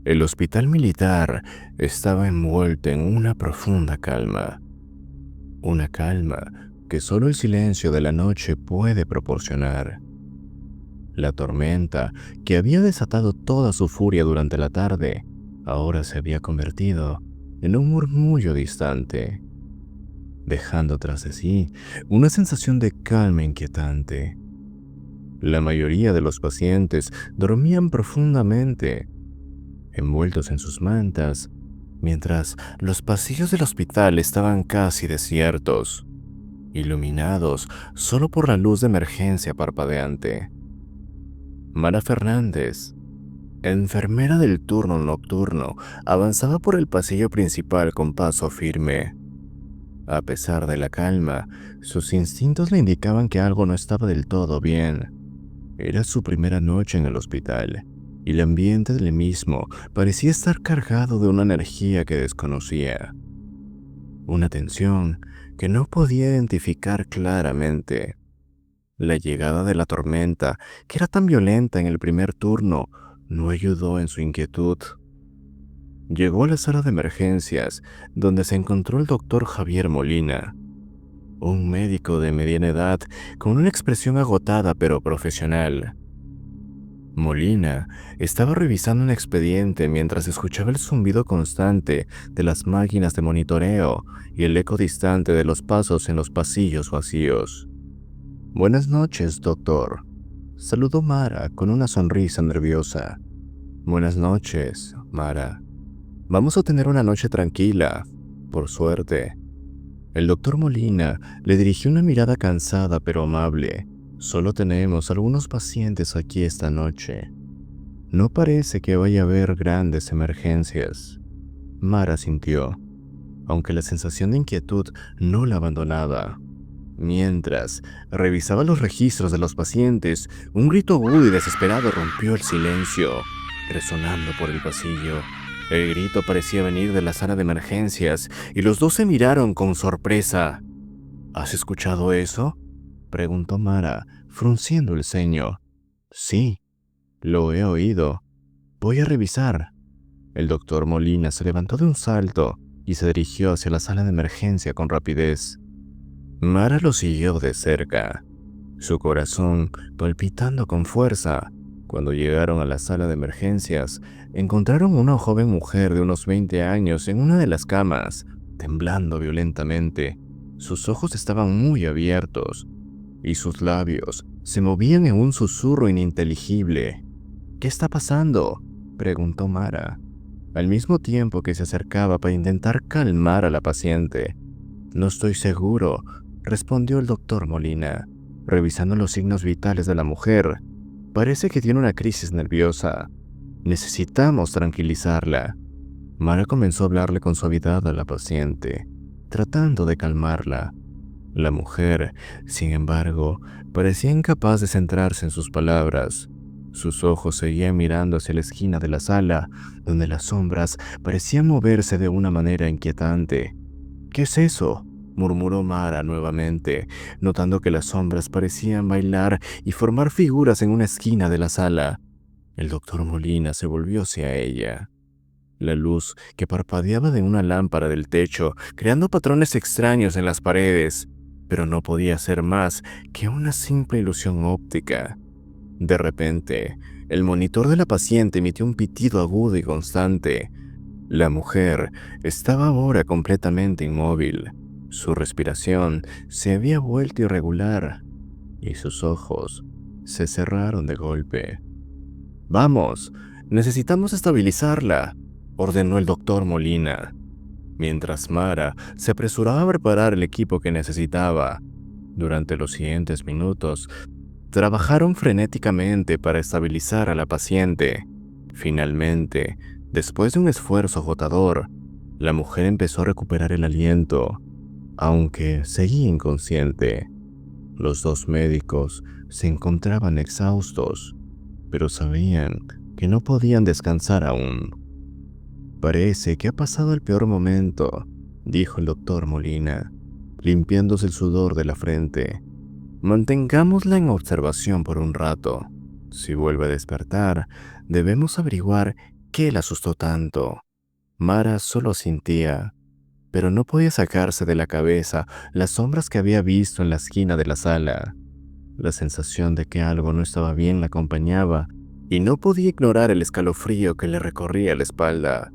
El hospital militar estaba envuelto en una profunda calma. Una calma que solo el silencio de la noche puede proporcionar. La tormenta, que había desatado toda su furia durante la tarde, ahora se había convertido en un murmullo distante, dejando tras de sí una sensación de calma inquietante. La mayoría de los pacientes dormían profundamente, envueltos en sus mantas, mientras los pasillos del hospital estaban casi desiertos, iluminados solo por la luz de emergencia parpadeante. Mara Fernández, enfermera del turno nocturno, avanzaba por el pasillo principal con paso firme. A pesar de la calma, sus instintos le indicaban que algo no estaba del todo bien. Era su primera noche en el hospital, y el ambiente del mismo parecía estar cargado de una energía que desconocía. Una tensión que no podía identificar claramente. La llegada de la tormenta, que era tan violenta en el primer turno, no ayudó en su inquietud. Llegó a la sala de emergencias, donde se encontró el doctor Javier Molina, un médico de mediana edad con una expresión agotada pero profesional. Molina estaba revisando un expediente mientras escuchaba el zumbido constante de las máquinas de monitoreo y el eco distante de los pasos en los pasillos vacíos. «Buenas noches, doctor», saludó Mara con una sonrisa nerviosa. «Buenas noches, Mara. Vamos a tener una noche tranquila, por suerte». El doctor Molina le dirigió una mirada cansada pero amable. «Solo tenemos algunos pacientes aquí esta noche. No parece que vaya a haber grandes emergencias». Mara sintió, aunque la sensación de inquietud no la abandonaba. Mientras revisaba los registros de los pacientes, un grito agudo y desesperado rompió el silencio, resonando por el pasillo. El grito parecía venir de la sala de emergencias y los dos se miraron con sorpresa. «¿Has escuchado eso?», preguntó Mara, frunciendo el ceño. «Sí, lo he oído. Voy a revisar». El doctor Molina se levantó de un salto y se dirigió hacia la sala de emergencia con rapidez. Mara lo siguió de cerca, su corazón palpitando con fuerza. Cuando llegaron a la sala de emergencias, encontraron a una joven mujer de unos 20 años en una de las camas, temblando violentamente. Sus ojos estaban muy abiertos y sus labios se movían en un susurro ininteligible. «¿Qué está pasando?», preguntó Mara, al mismo tiempo que se acercaba para intentar calmar a la paciente. «No estoy seguro», respondió el doctor Molina, revisando los signos vitales de la mujer. «Parece que tiene una crisis nerviosa. Necesitamos tranquilizarla». Mara comenzó a hablarle con suavidad a la paciente, tratando de calmarla. La mujer, sin embargo, parecía incapaz de centrarse en sus palabras. Sus ojos seguían mirando hacia la esquina de la sala, donde las sombras parecían moverse de una manera inquietante. «¿Qué es eso?», murmuró Mara nuevamente, notando que las sombras parecían bailar y formar figuras en una esquina de la sala. El doctor Molina se volvió hacia ella. La luz que parpadeaba de una lámpara del techo, creando patrones extraños en las paredes, pero no podía ser más que una simple ilusión óptica. De repente, el monitor de la paciente emitió un pitido agudo y constante. La mujer estaba ahora completamente inmóvil. Su respiración se había vuelto irregular y sus ojos se cerraron de golpe. «Vamos, necesitamos estabilizarla», ordenó el doctor Molina, mientras Mara se apresuraba a preparar el equipo que necesitaba. Durante los siguientes minutos, trabajaron frenéticamente para estabilizar a la paciente. Finalmente, después de un esfuerzo agotador, la mujer empezó a recuperar el aliento, aunque seguía inconsciente. Los dos médicos se encontraban exhaustos, pero sabían que no podían descansar aún. «Parece que ha pasado el peor momento», dijo el doctor Molina, limpiándose el sudor de la frente. «Mantengámosla en observación por un rato. Si vuelve a despertar, debemos averiguar ¿Qué la asustó tanto? Mara solo sentía, pero no podía sacarse de la cabeza las sombras que había visto en la esquina de la sala. La sensación de que algo no estaba bien la acompañaba y no podía ignorar el escalofrío que le recorría la espalda.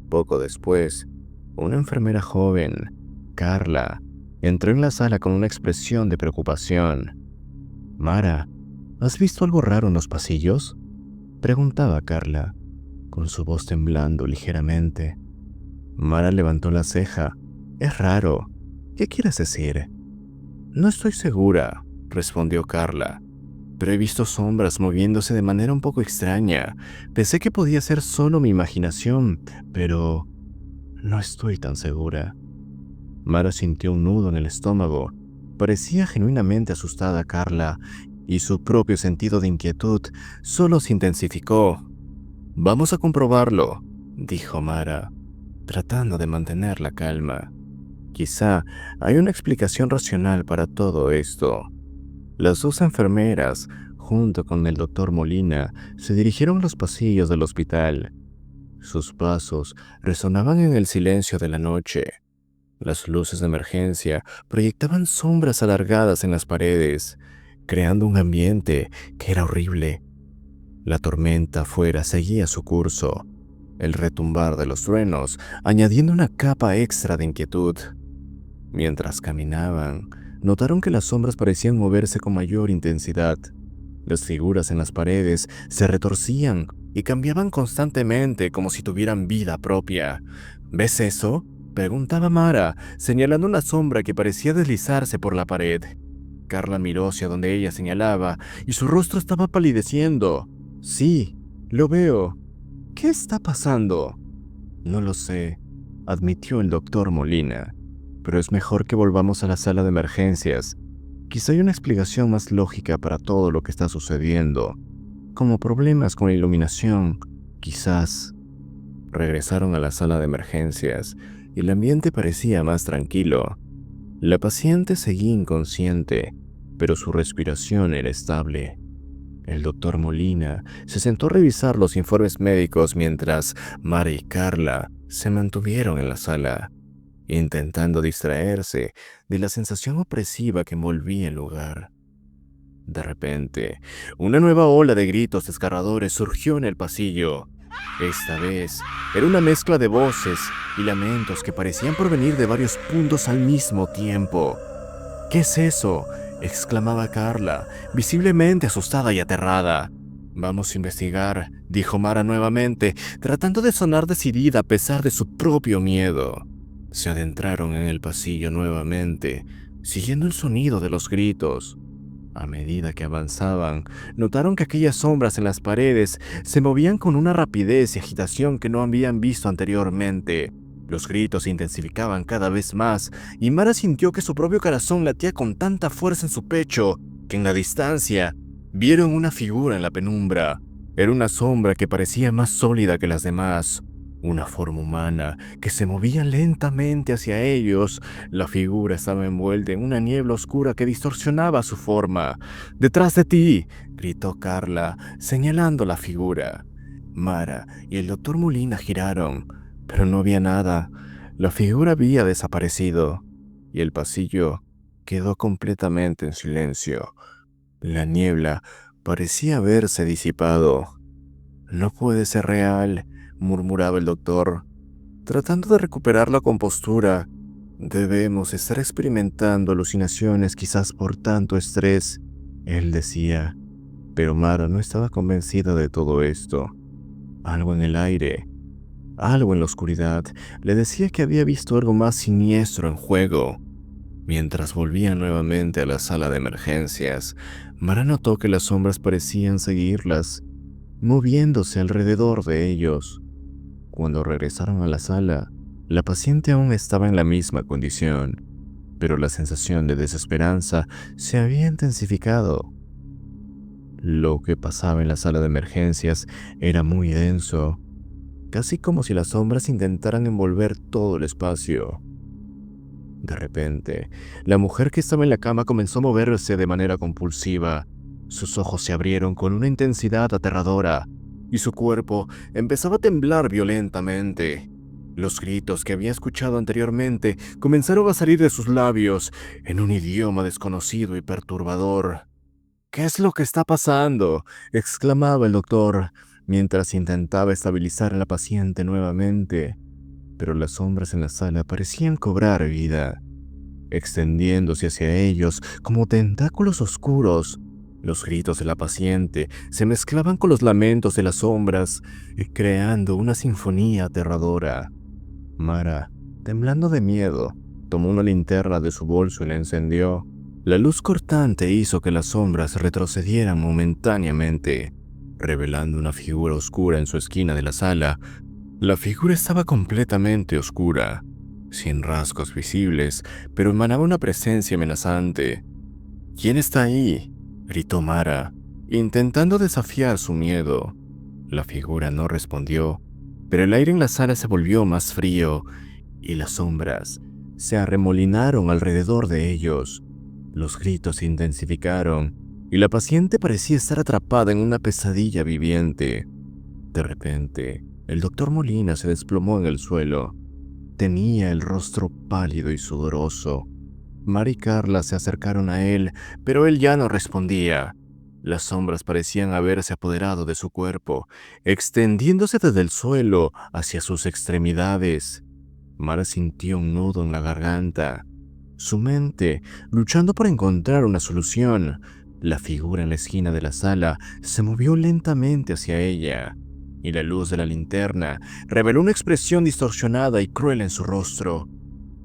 Poco después, una enfermera joven, Carla, entró en la sala con una expresión de preocupación. «Mara, ¿has visto algo raro en los pasillos?», preguntaba Carla, con su voz temblando ligeramente. Mara levantó la ceja. «Es raro. ¿Qué quieres decir?». «No estoy segura», respondió Carla, «pero he visto sombras moviéndose de manera un poco extraña. Pensé que podía ser solo mi imaginación, pero no estoy tan segura». Mara sintió un nudo en el estómago. Parecía genuinamente asustada Carla, y su propio sentido de inquietud solo se intensificó. «Vamos a comprobarlo», dijo Mara, tratando de mantener la calma. «Quizá hay una explicación racional para todo esto». Las dos enfermeras, junto con el doctor Molina, se dirigieron a los pasillos del hospital. Sus pasos resonaban en el silencio de la noche. Las luces de emergencia proyectaban sombras alargadas en las paredes, creando un ambiente que era horrible. La tormenta afuera seguía su curso, el retumbar de los truenos añadiendo una capa extra de inquietud. Mientras caminaban, notaron que las sombras parecían moverse con mayor intensidad. Las figuras en las paredes se retorcían y cambiaban constantemente como si tuvieran vida propia. «¿Ves eso?», preguntaba Mara, señalando una sombra que parecía deslizarse por la pared. Carla miró hacia donde ella señalaba y su rostro estaba palideciendo. «Sí, lo veo. ¿Qué está pasando?». «No lo sé», admitió el doctor Molina, «pero es mejor que volvamos a la sala de emergencias. Quizá hay una explicación más lógica para todo lo que está sucediendo, como problemas con la iluminación, quizás». Regresaron a la sala de emergencias y el ambiente parecía más tranquilo. La paciente seguía inconsciente, pero su respiración era estable. El doctor Molina se sentó a revisar los informes médicos mientras Mara y Carla se mantuvieron en la sala, intentando distraerse de la sensación opresiva que envolvía el lugar. De repente, una nueva ola de gritos desgarradores surgió en el pasillo. Esta vez, era una mezcla de voces y lamentos que parecían provenir de varios puntos al mismo tiempo. «¿Qué es eso?», exclamaba Carla, visiblemente asustada y aterrada. «Vamos a investigar», dijo Mara nuevamente, tratando de sonar decidida a pesar de su propio miedo. Se adentraron en el pasillo nuevamente, siguiendo el sonido de los gritos. A medida que avanzaban, notaron que aquellas sombras en las paredes se movían con una rapidez y agitación que no habían visto anteriormente. Los gritos se intensificaban cada vez más, y Mara sintió que su propio corazón latía con tanta fuerza en su pecho, que en la distancia vieron una figura en la penumbra. Era una sombra que parecía más sólida que las demás, una forma humana que se movía lentamente hacia ellos. La figura estaba envuelta en una niebla oscura que distorsionaba su forma. «¡Detrás de ti!», gritó Carla, señalando la figura. Mara y el doctor Molina giraron, pero no había nada. La figura había desaparecido y el pasillo quedó completamente en silencio. La niebla parecía haberse disipado. «No puede ser real», murmuraba el doctor, tratando de recuperar la compostura. «Debemos estar experimentando alucinaciones quizás por tanto estrés», él decía. Pero Mara no estaba convencida de todo esto. Algo en el aire, algo en la oscuridad, le decía que había visto algo más siniestro en juego. Mientras volvían nuevamente a la sala de emergencias, Mara notó que las sombras parecían seguirlas, moviéndose alrededor de ellos. Cuando regresaron a la sala, la paciente aún estaba en la misma condición, pero la sensación de desesperanza se había intensificado. Lo que pasaba en la sala de emergencias era muy denso, casi como si las sombras intentaran envolver todo el espacio. De repente, la mujer que estaba en la cama comenzó a moverse de manera compulsiva. Sus ojos se abrieron con una intensidad aterradora. y su cuerpo empezaba a temblar violentamente. Los gritos que había escuchado anteriormente comenzaron a salir de sus labios en un idioma desconocido y perturbador. ¿Qué es lo que está pasando?, exclamaba el doctor, mientras intentaba estabilizar a la paciente nuevamente. Pero las sombras en la sala parecían cobrar vida, extendiéndose hacia ellos como tentáculos oscuros. Los gritos de la paciente se mezclaban con los lamentos de las sombras, creando una sinfonía aterradora. Mara, temblando de miedo, tomó una linterna de su bolso y la encendió. La luz cortante hizo que las sombras retrocedieran momentáneamente, revelando una figura oscura en su esquina de la sala. La figura estaba completamente oscura, sin rasgos visibles, pero emanaba una presencia amenazante. ¿Quién está ahí?, gritó Mara, intentando desafiar su miedo. La figura no respondió, pero el aire en la sala se volvió más frío y las sombras se arremolinaron alrededor de ellos. Los gritos se intensificaron y la paciente parecía estar atrapada en una pesadilla viviente. De repente, el doctor Molina se desplomó en el suelo. Tenía el rostro pálido y sudoroso. Mara y Carla se acercaron a él, pero él ya no respondía. Las sombras parecían haberse apoderado de su cuerpo, extendiéndose desde el suelo hacia sus extremidades. Mara sintió un nudo en la garganta. Su mente, luchando por encontrar una solución. La figura en la esquina de la sala se movió lentamente hacia ella, y la luz de la linterna reveló una expresión distorsionada y cruel en su rostro.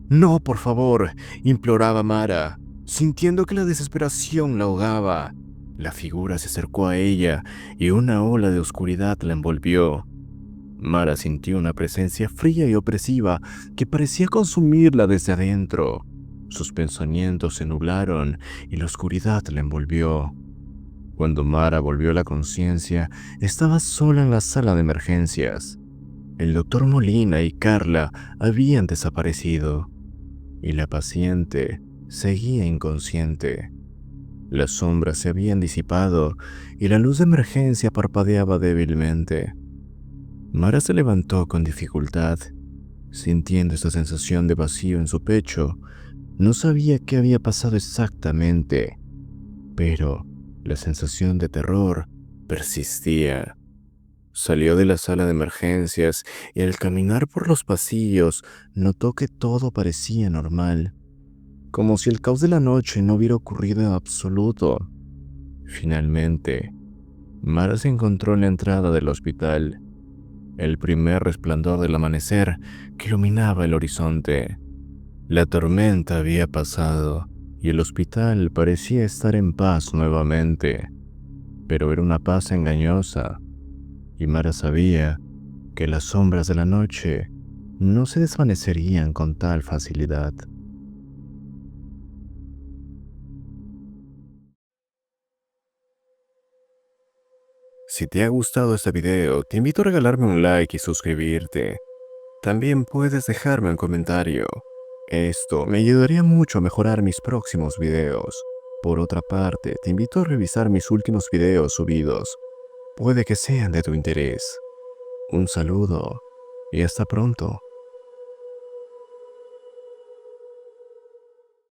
«No, por favor», imploraba Mara, sintiendo que la desesperación la ahogaba. La figura se acercó a ella y una ola de oscuridad la envolvió. Mara sintió una presencia fría y opresiva que parecía consumirla desde adentro. Sus pensamientos se nublaron y la oscuridad la envolvió. Cuando Mara volvió a la conciencia, estaba sola en la sala de emergencias. El doctor Molina y Carla habían desaparecido, y la paciente seguía inconsciente. Las sombras se habían disipado y la luz de emergencia parpadeaba débilmente. Mara se levantó con dificultad, sintiendo esa sensación de vacío en su pecho. No sabía qué había pasado exactamente, pero la sensación de terror persistía. Salió de la sala de emergencias y al caminar por los pasillos notó que todo parecía normal, como si el caos de la noche no hubiera ocurrido en absoluto. Finalmente, Mara se encontró en la entrada del hospital. El primer resplandor del amanecer que iluminaba el horizonte. La tormenta había pasado y el hospital parecía estar en paz nuevamente, pero era una paz engañosa, y Mara sabía que las sombras de la noche no se desvanecerían con tal facilidad. Si te ha gustado este video, te invito a regalarme un like y suscribirte. También puedes dejarme un comentario. Esto me ayudaría mucho a mejorar mis próximos videos. Por otra parte, te invito a revisar mis últimos videos subidos. Puede que sean de tu interés. Un saludo y hasta pronto.